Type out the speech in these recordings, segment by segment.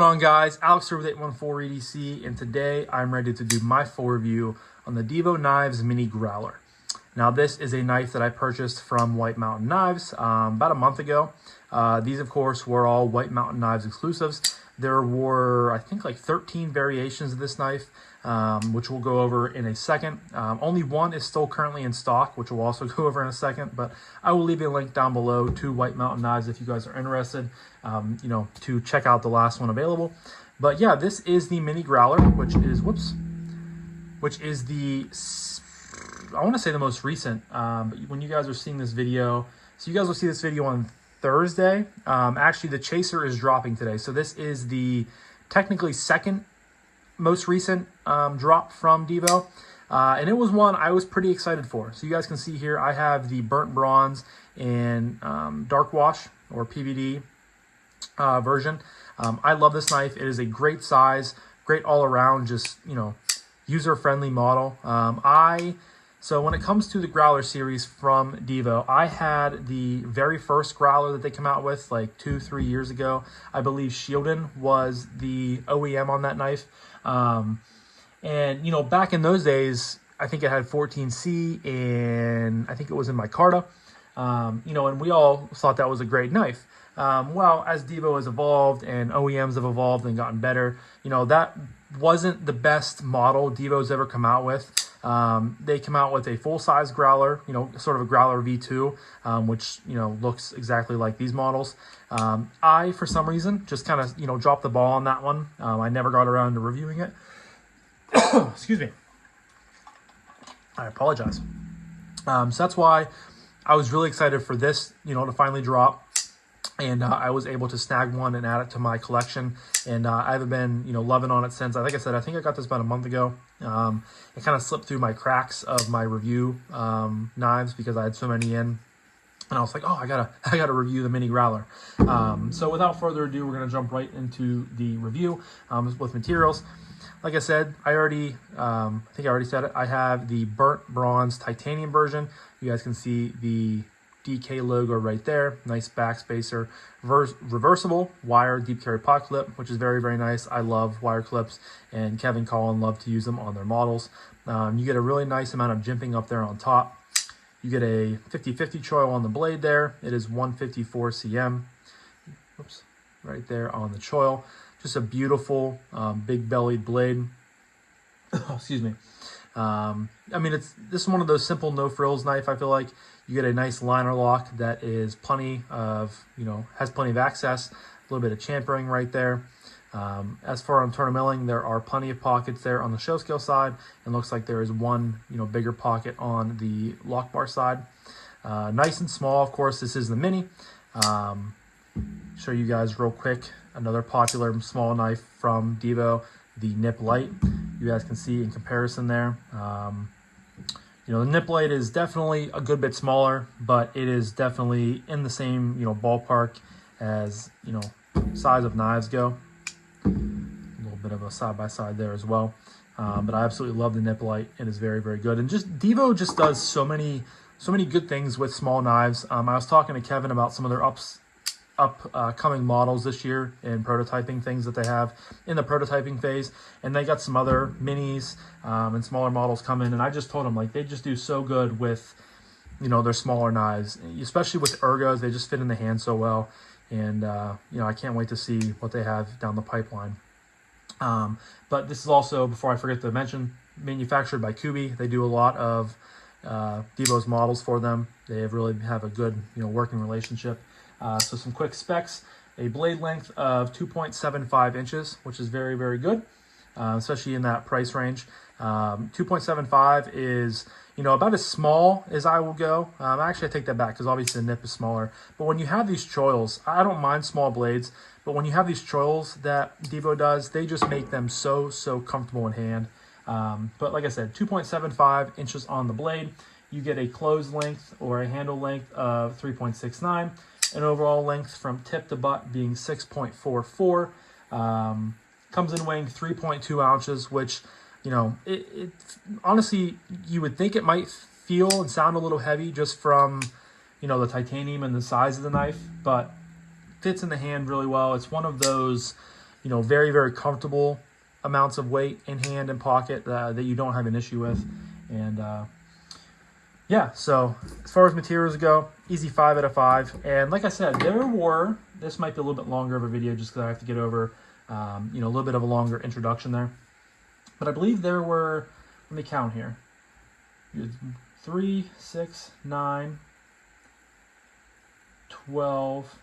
going on, guys? Alex here with 814 EDC, and today I'm ready to do my full review on the Divo Knives Mini Growler. Now, this is a knife that I purchased from White Mountain Knives about a month ago. These, of course, were all White Mountain Knives exclusives. There were, I think, like 13 variations of this knife, which we'll go over in a second. Only one is still currently in stock, which we'll also go over in a second, but I will leave a link down below to White Mountain Knives if you guys are interested, to check out the last one available. But yeah, this is the Mini Growler, which is the, I want to say the most recent, but when you guys are seeing this video, so you guys will see this video on Thursday. Actually, the Chaser is dropping today. So this is the technically second most recent drop from Divo. And it was one I was pretty excited for. So you guys can see here, I have the burnt bronze and dark wash or PVD version. I love this knife. It is a great size, great all around, just, user-friendly model. So when it comes to the Growler series from Divo, I had the very first Growler that they came out with like 2-3 years ago. I believe Shieldon was the OEM on that knife. And, back in those days, I think it had 14C and I think it was in micarta. And we all thought that was a great knife. Well, as Divo has evolved and OEMs have evolved and gotten better, that wasn't the best model Divo's ever come out with. They come out with a full-size Growler, sort of a Growler V2, which, looks exactly like these models. I, for some reason, just kind of, dropped the ball on that one. I never got around to reviewing it. Excuse me. I apologize. So that's why I was really excited for this, to finally drop. And I was able to snag one and add it to my collection. And I haven't been, loving on it since. Like I said, I think I got this about a month ago. It kind of slipped through my cracks of my review knives because I had so many in. And I was like, oh, I gotta review the Mini Growler. So without further ado, we're gonna jump right into the review with materials. Like I said, I think I already said it. I have the burnt bronze titanium version. You guys can see the DK logo right there. Nice backspacer, reversible wire deep carry pot clip, which is very, very nice. I love wire clips, and Kevin Collin love to use them on their models. You get a really nice amount of jimping up there on top. You get a 50/50 choil on the blade there. It is 154 cm. Oops, right there on the choil. Just a beautiful big bellied blade. Excuse me. I mean, this is one of those simple no frills knife. I feel like you get a nice liner lock that is plenty of, has plenty of access, a little bit of champering right there. As far as turn milling, there are plenty of pockets there on the show scale side, and looks like there is one, bigger pocket on the lock bar side. Nice and small, of course. This is the Mini. Show you guys real quick another popular small knife from Divo, the Nip Light. You guys can see in comparison there. The Nip Light is definitely a good bit smaller, but it is definitely in the same, ballpark as, size of knives go. A little bit of a side-by-side there as well. But I absolutely love the Nip Light. It is very, very good. And Divo just does so many good things with small knives. I was talking to Kevin about some of their upcoming models this year and prototyping things that they have in the prototyping phase, and they got some other minis and smaller models coming, and I just told them, like, they just do so good with their smaller knives, especially with ergos. They just fit in the hand so well, and I can't wait to see what they have down the pipeline. But this is also, before I forget to mention, manufactured by Kubi. They do a lot of Divo's models for them. They really have a good working relationship. So some quick specs: a blade length of 2.75 inches, which is very, very good, especially in that price range. 2.75 is, about as small as I will go. Actually, I take that back because obviously the nip is smaller. But when you have these choils, I don't mind small blades, but when you have these choils that Divo does, they just make them so comfortable in hand. But like I said, 2.75 inches on the blade. You get a closed length or a handle length of 3.69. An overall length from tip to butt being 6.44. Comes in weighing 3.2 ounces, which, it honestly, you would think it might feel and sound a little heavy just from, the titanium and the size of the knife, but fits in the hand really well. It's one of those, you know, very, very comfortable amounts of weight in hand and pocket that you don't have an issue with. And yeah, so as far as materials go, easy 5 out of 5. And like I said, this might be a little bit longer of a video just because I have to get over, you know, a little bit of a longer introduction there. But I believe there were, let me count here, 3, 6, 9, 12,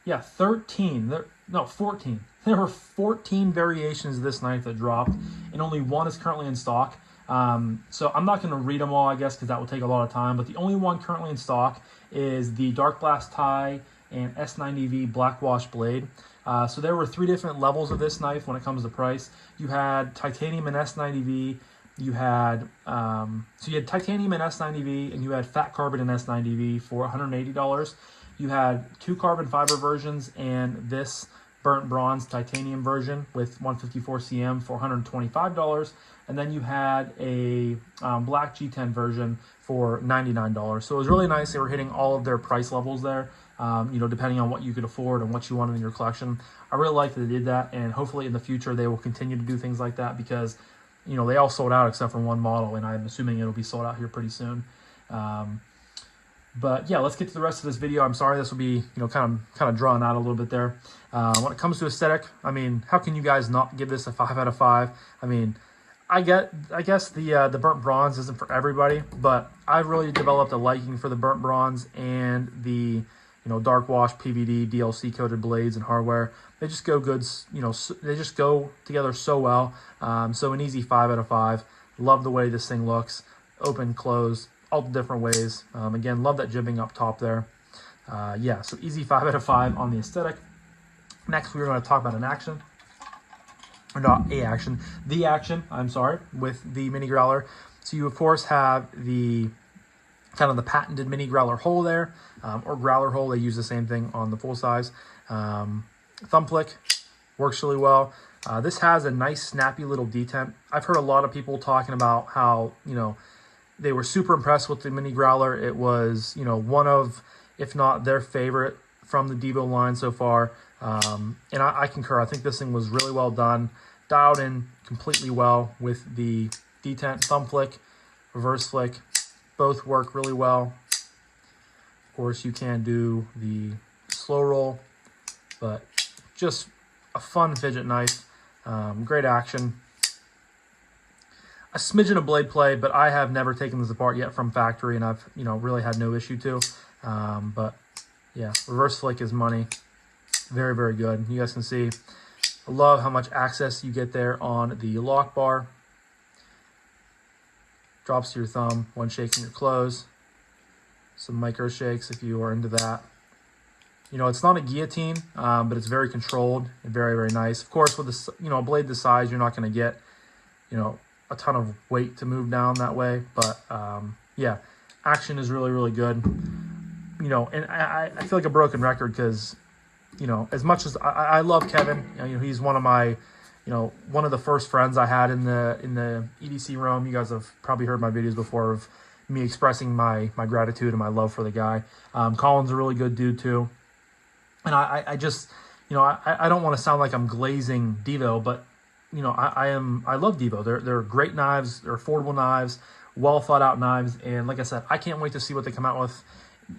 yeah, 13, no, 14. There were 14 variations of this knife that dropped, and only one is currently in stock. So I'm not going to read them all, I guess, because that will take a lot of time, but the only one currently in stock is the Dark Blast Tie and S90V Black Wash Blade. So there were 3 different levels of this knife when it comes to price. You had titanium and S90V, you had titanium and S90V, and you had fat carbon and S90V for $180. You had 2 carbon fiber versions and this burnt bronze titanium version with 154 cm for $125. And then you had a black G10 version for $99. So it was really nice. They were hitting all of their price levels there, you know, depending on what you could afford and what you wanted in your collection. I really like that they did that, and hopefully in the future they will continue to do things like that because, you know, they all sold out except for one model, and I'm assuming it'll be sold out here pretty soon. But yeah, let's get to the rest of this video. I'm sorry this will be, you know, kind of drawn out a little bit there. When it comes to aesthetic, I mean, how can you guys not give this a 5 out of 5? I mean, I guess the burnt bronze isn't for everybody, but I've really developed a liking for the burnt bronze and the, you know, dark wash PVD DLC coated blades and hardware. They just go good, you know, they just go together so well. So an easy 5 out of 5. Love the way this thing looks, open, close, all the different ways. Again, love that jibbing up top there. Yeah, so easy 5 out of 5 on the aesthetic. Next, we're going to talk about an action. Or not a action, the action, I'm sorry, with the Mini Growler. So you, of course, have the kind of the patented Mini Growler hole there, or Growler hole. They use the same thing on the full size. Thumb flick works really well. This has a nice snappy little detent. I've heard a lot of people talking about how, you know, they were super impressed with the Mini Growler. It was, you know, one of, if not their favorite from the Divo line so far. And I concur. I think this thing was really well done, dialed in completely well with the detent. Thumb flick, reverse flick, both work really well. Of course, you can do the slow roll, but just a fun fidget knife. Great action. A smidgen of blade play, but I have never taken this apart yet from factory, and I've, you know, really had no issue to. But yeah, reverse flick is money. Very, very good. You guys can see, I love how much access you get there on the lock bar. Drops to your thumb when shaking your close. Some micro shakes if you are into that. You know, it's not a guillotine, but it's very controlled and very, very nice. Of course, with this, you know, a blade this size, you're not going to get, you know, a ton of weight to move down that way. But yeah, action is really, really good. You know, and I feel like a broken record because, you know, as much as I love Kevin, you know, he's one of my, you know, one of the first friends I had in the EDC realm. You guys have probably heard my videos before of me expressing my gratitude and my love for the guy. Colin's a really good dude too. And I just, you know, I don't want to sound like I'm glazing Divo, but, you know, I love Divo. They're great knives. They're affordable knives, well thought out knives. And like I said, I can't wait to see what they come out with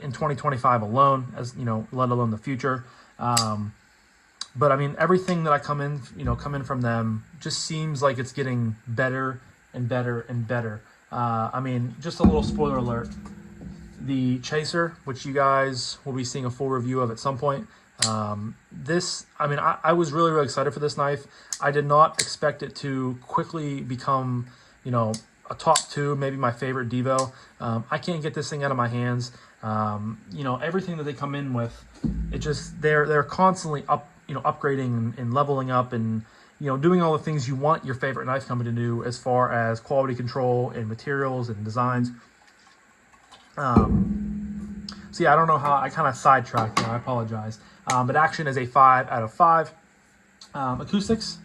in 2025 alone, as, you know, let alone the future. But I mean, everything that I come in from them just seems like it's getting better and better and better. I mean, just a little spoiler alert. The Chaser, which you guys will be seeing a full review of at some point. I mean, I was really, really excited for this knife. I did not expect it to quickly become, you know, a top 2, maybe my favorite Divo. I can't get this thing out of my hands. You know, everything that they come in with, it just, they're constantly upgrading and leveling up and, you know, doing all the things you want your favorite knife company to do as far as quality control and materials and designs. So yeah, I don't know how I kind of sidetracked there. I apologize. But action is a 5 out of 5. Acoustics.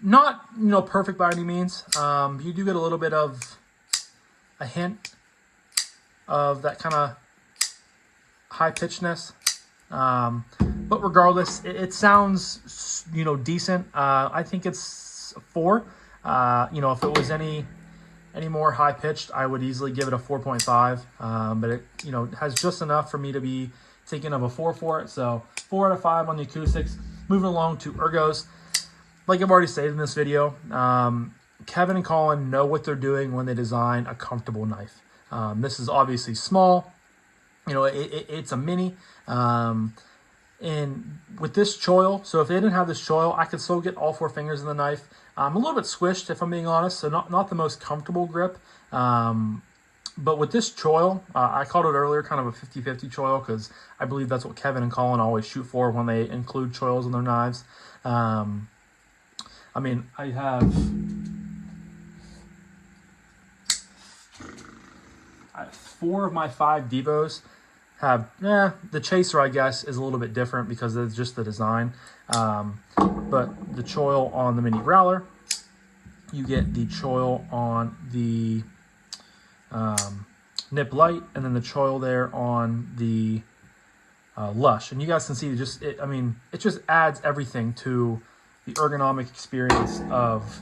Not, perfect by any means. You do get a little bit of a hint of that kind of high pitchedness. But regardless, it sounds, decent. I think it's a 4. If it was any more high pitched, I would easily give it a 4.5. But it, has just enough for me to be thinking of a 4 for it. So 4 out of 5 on the acoustics. Moving along to ergos. Like I've already stated in this video, Kevin and Colin know what they're doing when they design a comfortable knife. This is obviously small. It's a mini. And with this choil, so if they didn't have this choil, I could still get all 4 fingers in the knife. I'm a little bit squished, if I'm being honest, so not the most comfortable grip. But with this choil, I called it earlier kind of a 50-50 choil because I believe that's what Kevin and Colin always shoot for when they include choils in their knives. I have 4 of my 5 Divos have, the chaser, I guess, is a little bit different because it's just the design. But the choil on the Mini Growler, you get the choil on the Nip Light, and then the choil there on the Lush. And you guys can see it just adds everything to the ergonomic experience of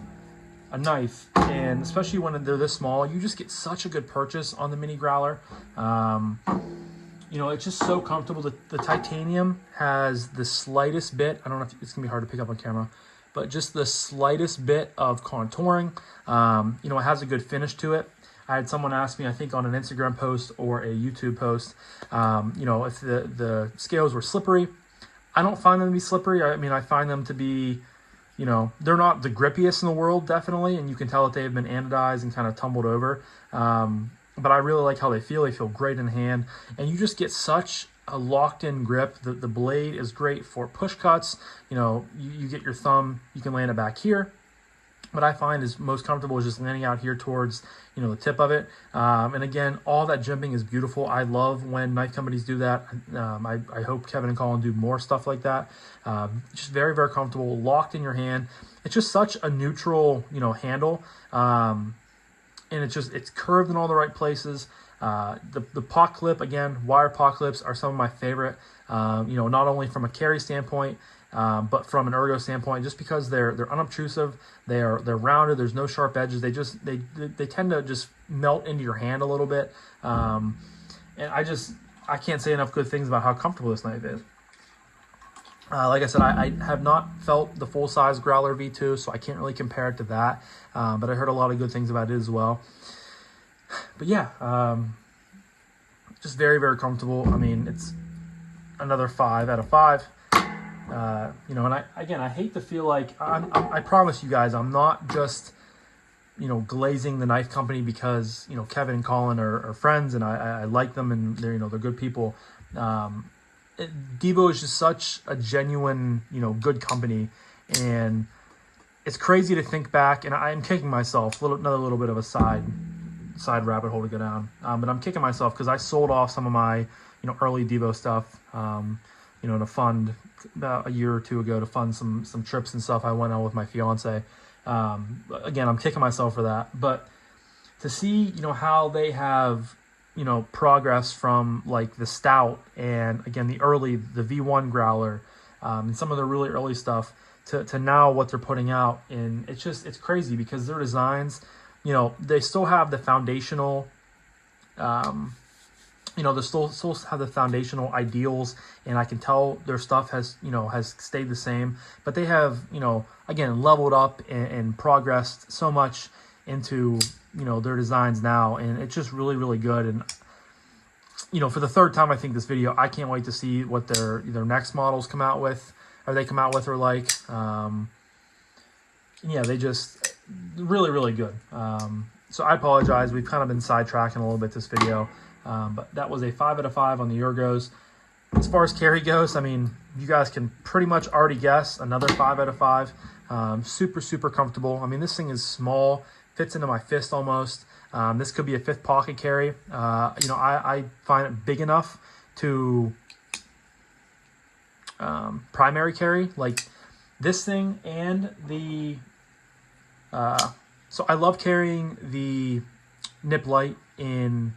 a knife, and especially when they're this small, you just get such a good purchase on the Mini Growler. It's just so comfortable. The titanium has the slightest bit, I don't know if it's gonna be hard to pick up on camera, but just the slightest bit of contouring. It has a good finish to it. I had someone ask me, I think on an Instagram post or a YouTube post, if the scales were slippery. I don't find them to be slippery. I find them to be, they're not the grippiest in the world, definitely, and you can tell that they've been anodized and kind of tumbled over. But I really like how they feel. They feel great in hand, and you just get such a locked-in grip. The blade is great for push cuts. You get your thumb, you can land it back here. What I find is most comfortable is just landing out here towards, the tip of it. And again, all that jimping is beautiful. I love when knife companies do that. I hope Kevin and Colin do more stuff like that. Just very, very comfortable, locked in your hand. It's just such a neutral, handle. And it's curved in all the right places. The pot clip, again, wire pot clips are some of my favorite, not only from a carry standpoint, but from an ergo standpoint, just because they're unobtrusive, they're rounded, there's no sharp edges, they tend to just melt into your hand a little bit, and I can't say enough good things about how comfortable this knife is. Like I said, I have not felt the full-size Growler V2, so I can't really compare it to that, but I heard a lot of good things about it as well. But yeah, just very, very comfortable. It's another 5 out of 5. And I hate to feel like I promise you guys, I'm not just, glazing the knife company because, Kevin and Colin are friends and I like them and they're good people. Divo is just such a genuine, good company, and it's crazy to think back, and I'm kicking myself, another little bit of a side rabbit hole to go down. But I'm kicking myself because I sold off some of my, early Divo stuff, to fund about a year or two ago to fund some trips and stuff I went on with my fiance. Again, I'm kicking myself for that, but to see, how they have, progress from like the Stout and again, the V1 Growler, and some of the really early stuff to now what they're putting out. And it's crazy because their designs, they still have the foundational, they still have the foundational ideals, and I can tell their stuff has stayed the same, but they have, again, leveled up and progressed so much into, their designs now, and it's just really, really good. And, for the third time, I think this video, I can't wait to see what their next models come out with, or like. Yeah, they just really, really good. So I apologize. We've kind of been sidetracking a little bit this video. But that was a 5 out of 5 on the ergos. As far as carry goes, you guys can pretty much already guess, another 5 out of 5. Super, super comfortable. This thing is small, fits into my fist almost. This could be a 5th pocket carry. I find it big enough to primary carry. Like this thing and the So I love carrying the Nip Light in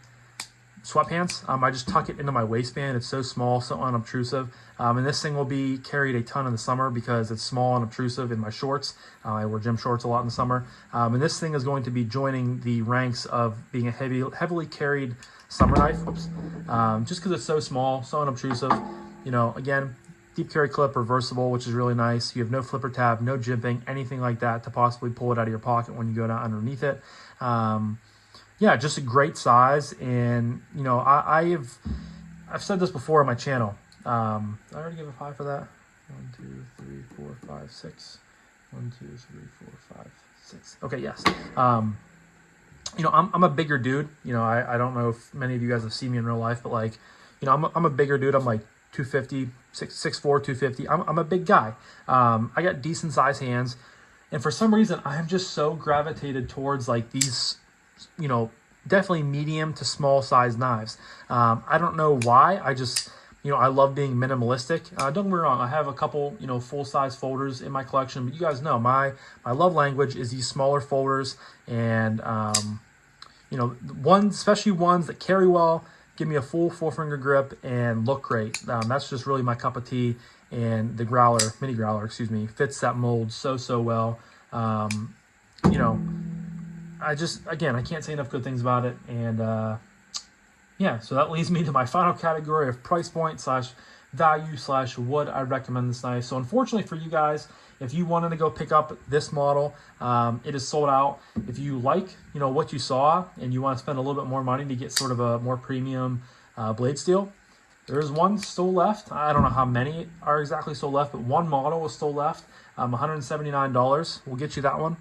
sweatpants. I just tuck it into my waistband. It's so small, so unobtrusive. And this thing will be carried a ton in the summer because it's small and obtrusive in my shorts. I wear gym shorts a lot in the summer. And this thing is going to be joining the ranks of being a heavily carried summer knife. Oops. Just because it's so small, so unobtrusive. You know, again, deep carry clip, reversible, which is really nice. You have no flipper tab, no jimping, anything like that to possibly pull it out of your pocket when you go down underneath it. Yeah, just a great size. And, you know, I've said this before on my channel. Did I already give a 5 for that? 1, 2, 3, 4, 5, 6. 1, 2, 3, 4, 5, 6. Okay, yes. You know, I'm a bigger dude. You know, I don't know if many of you guys have seen me in real life, but like, you know, I'm a bigger dude. I'm like 250, 6'4", 250. I'm a big guy. I got decent sized hands. And for some reason, I'm just so gravitated towards like these, you know, definitely medium to small size knives. I don't know why. I just, you know, I love being minimalistic. Don't get me wrong. I have a couple, you know, full size folders in my collection, but you guys know my love language is these smaller folders. And, you know, especially ones that carry well, give me a full 4-finger grip and look great. That's just really my cup of tea. And the growler, mini growler, excuse me, fits that mold so well. You know, again, I can't say enough good things about it. And yeah, so that leads me to my final category of price point / value / would I recommend this knife. So unfortunately for you guys, if you wanted to go pick up this model, it is sold out. If you like, you know, what you saw and you want to spend a little bit more money to get sort of a more premium blade steel, there is one still left. I don't know how many are exactly still left, but one model is still left. $179. We'll get you that one.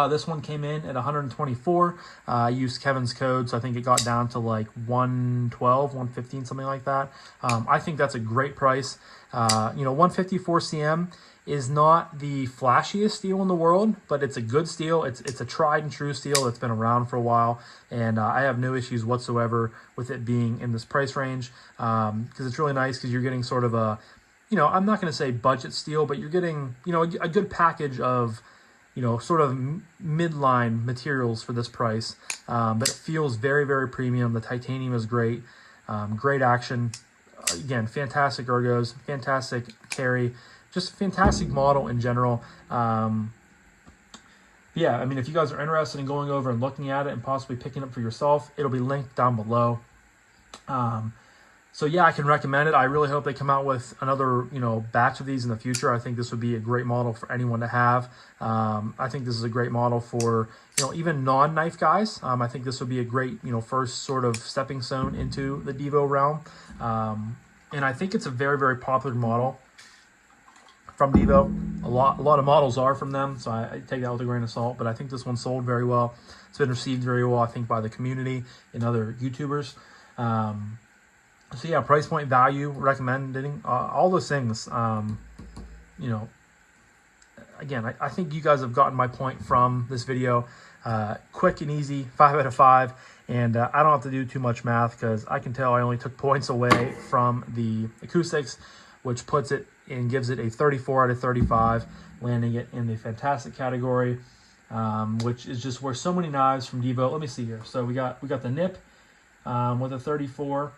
This one came in at $124. I used Kevin's code, so I think it got down to like $112, $115, something like that. I think that's a great price. You know, 154 cm is not the flashiest steel in the world, but it's a good steel. It's a tried and true steel that's been around for a while, and I have no issues whatsoever with it being in this price range, because it's really nice because you're getting sort of a, you know, I'm not going to say budget steel, but you're getting, you know, a good package of, you know, sort of midline materials for this price. But it feels very premium. The titanium is great. Great action. Again, fantastic ergos, fantastic carry, just fantastic model in general. Yeah, I mean, if you guys are interested in going over and looking at it and possibly picking it for yourself, it'll be linked down below. So yeah, I can recommend it. I really hope they come out with another, you know, batch of these in the future. I think this would be a great model for anyone to have. I think this is a great model for, you know, even non-knife guys. I think this would be a great, you know, first sort of stepping stone into the Divo realm. And I think it's a very popular model from Divo. A lot of models are from them, so I take that with a grain of salt. But I think this one sold very well. It's been received very well, I think, by the community and other YouTubers. So yeah, price point, value, recommending, all those things. You know, again, I think you guys have gotten my point from this video. Quick and easy, 5 out of 5. And I don't have to do too much math because I can tell I only took points away from the acoustics, which puts it and gives it a 34 out of 35, landing it in the fantastic category, which is just where so many knives from Divo. Let me see here. So we got the Nip with a 34.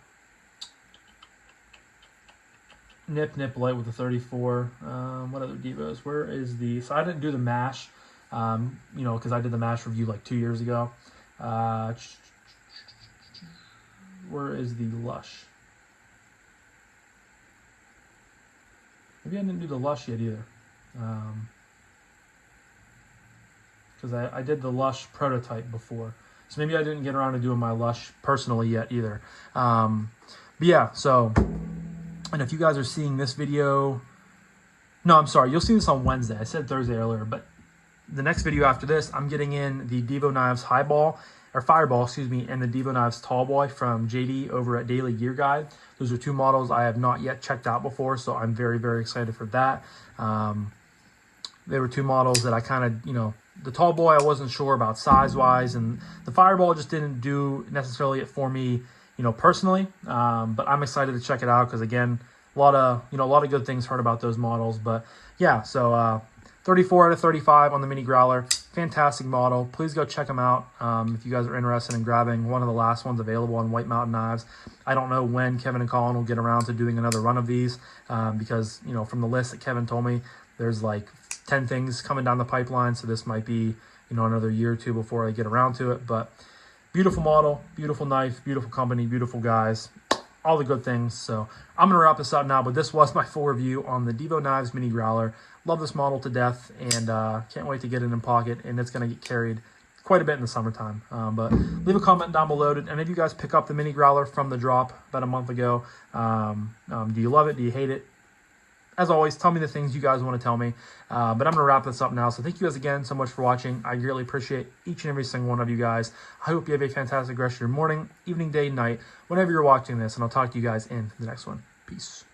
Nip Light with a 34. What other Divos? Where is the... So I didn't do the Mash, you know, because I did the Mash review like 2 years ago. Where is the Lush? Maybe I didn't do the Lush yet either. Because I did the Lush prototype before. So maybe I didn't get around to doing my Lush personally yet either. But yeah, so... And if you guys are seeing this video, no, I'm sorry, you'll see this on Wednesday. I said Thursday earlier, but the next video after this, I'm getting in the Divo Knives Fireball, excuse me, and the Divo Knives Tallboy from JD over at Daily Gear Guide. Those are two models I have not yet checked out before, so I'm very excited for that. They were two models that I kind of, you know, the Tallboy I wasn't sure about size-wise, and the Fireball just didn't do necessarily it for me, you know, personally, but I'm excited to check it out because, again, a lot of good things heard about those models. But yeah, so 34 out of 35 on the Mini Growler. Fantastic model. Please go check them out if you guys are interested in grabbing one of the last ones available on White Mountain Knives. I don't know when Kevin and Colin will get around to doing another run of these because, you know, from the list that Kevin told me, there's like 10 things coming down the pipeline. So this might be, you know, another year or two before I get around to it. But beautiful model, beautiful knife, beautiful company, beautiful guys, all the good things. So I'm going to wrap this up now, but this was my full review on the Divo Knives Mini Growler. Love this model to death, and can't wait to get it in pocket, and it's going to get carried quite a bit in the summertime. But leave a comment down below, and if you guys pick up the Mini Growler from the drop about a month ago, do you love it? Do you hate it? As always, tell me the things you guys want to tell me. But I'm going to wrap this up now. So thank you guys again so much for watching. I really appreciate each and every single one of you guys. I hope you have a fantastic rest of your morning, evening, day, night, whenever you're watching this. And I'll talk to you guys in the next one. Peace.